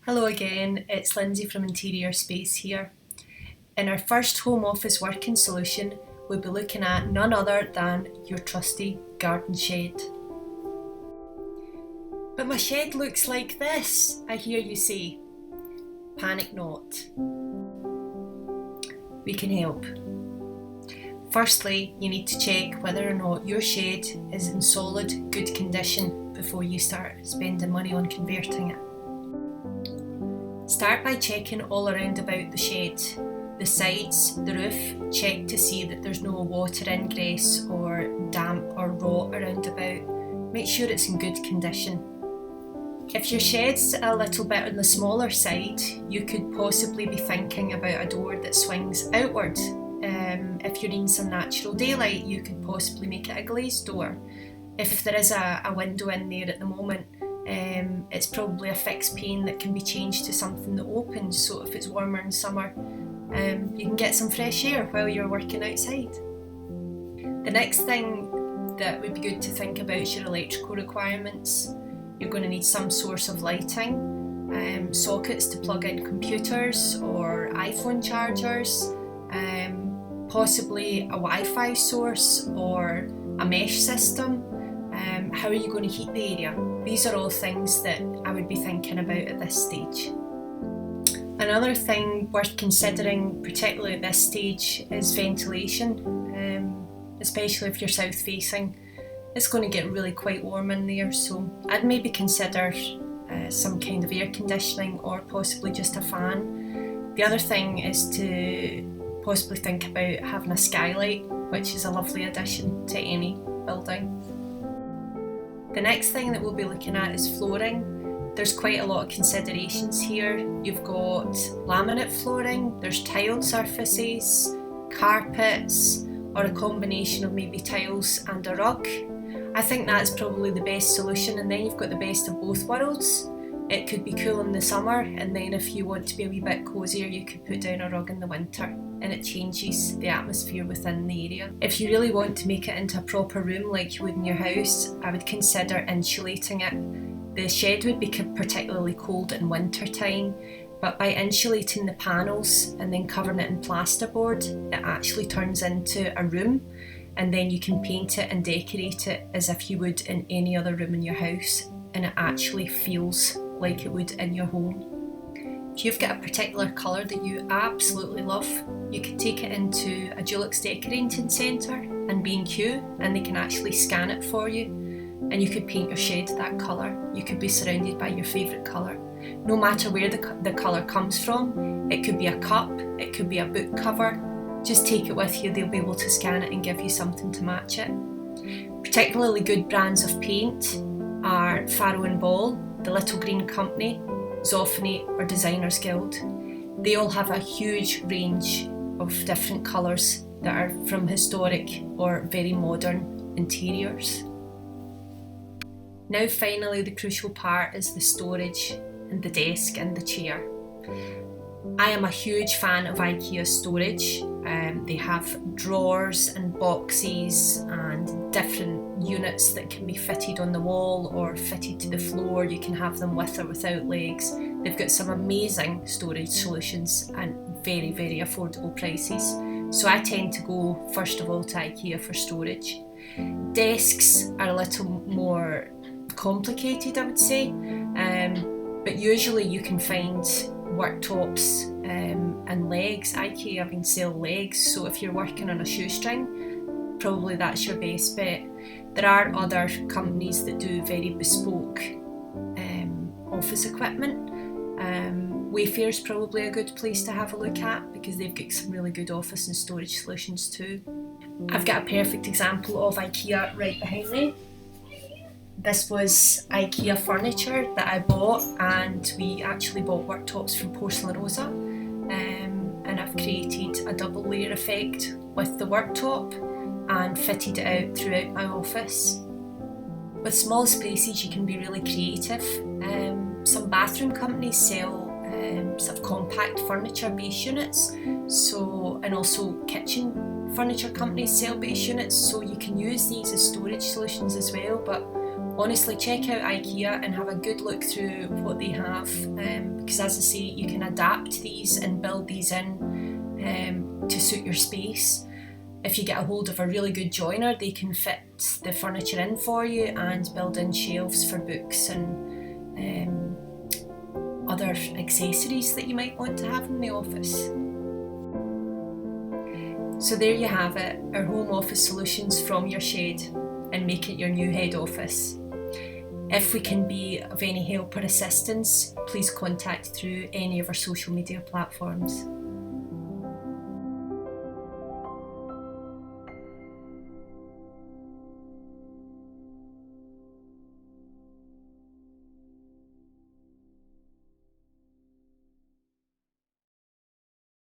Hello again, it's Lindsay from Interior Space here. In our first home office working solution, we'll be looking at none other than your trusty garden shed. But my shed looks like this, I hear you say. Panic not. We can help. Firstly, you need to check whether or not your shed is in solid, good condition before you start spending money on converting it. Start by checking all around about the shed. The sides, the roof, check to see that there's no water ingress or damp or rot around about. Make sure it's in good condition. If your shed's a little bit on the smaller side, you could possibly be thinking about a door that swings outward. If you're in some natural daylight, you could possibly make it a glazed door. If there is a window in there at the moment, it's probably a fixed pane that can be changed to something that opens, so if it's warmer in summer, you can get some fresh air while you're working outside. The next thing that would be good to think about is your electrical requirements. You're going to need some source of lighting, sockets to plug in computers or iPhone chargers, possibly a Wi-Fi source or a mesh system. How are you going to heat the area? These are all things that I would be thinking about at this stage. Another thing worth considering, particularly at this stage, is ventilation, especially if you're south facing. It's going to get really quite warm in there, so I'd maybe consider some kind of air conditioning or possibly just a fan. The other thing is to possibly think about having a skylight, which is a lovely addition to any building. The next thing that we'll be looking at is flooring. There's quite a lot of considerations here. You've got laminate flooring, there's tiled surfaces, carpets, or a combination of maybe tiles and a rug. I think that's probably the best solution, and then you've got the best of both worlds. It could be cool in the summer, and then if you want to be a wee bit cosier, you could put down a rug in the winter, and it changes the atmosphere within the area. If you really want to make it into a proper room like you would in your house, I would consider insulating it. The shed would be particularly cold in winter time, but by insulating the panels and then covering it in plasterboard, it actually turns into a room, and then you can paint it and decorate it as if you would in any other room in your house, and it actually feels like it would in your home. If you've got a particular colour that you absolutely love, you could take it into a Dulux decorating centre and B&Q, and they can actually scan it for you, and you could paint your shed that colour. You could be surrounded by your favourite colour. No matter where the colour comes from, it could be a cup, it could be a book cover, just take it with you, they'll be able to scan it and give you something to match it. Particularly good brands of paint are Farrow and Ball, the Little Green Company, Zoffany or Designers Guild. They all have a huge range of different colours that are from historic or very modern interiors. Now finally, the crucial part is the storage and the desk and the chair. I am a huge fan of IKEA storage. They have drawers and boxes and different units that can be fitted on the wall or fitted to the floor. You can have them with or without legs. They've got some amazing storage solutions and very, very affordable prices. So I tend to go first of all to IKEA for storage. Desks are a little more complicated, I would say, but usually you can find worktops and legs. IKEA even sell legs, so if you're working on a shoestring, probably that's your best bet. There are other companies that do very bespoke office equipment. Wayfair's probably a good place to have a look at because they've got some really good office and storage solutions too. I've got a perfect example of IKEA right behind me. This was IKEA furniture that I bought, and we actually bought worktops from Porcelain Rosa, and I've created a double layer effect with the worktop and fitted it out throughout my office. With small spaces you can be really creative. Some bathroom companies sell sort of compact furniture base units, and also kitchen furniture companies sell base units, so you can use these as storage solutions as well, but honestly check out IKEA and have a good look through what they have, because as I say, you can adapt these and build these in to suit your space. If you get a hold of a really good joiner, they can fit the furniture in for you and build in shelves for books and other accessories that you might want to have in the office. So there you have it, our home office solutions from your shed, and make it your new head office. If we can be of any help or assistance, please contact through any of our social media platforms.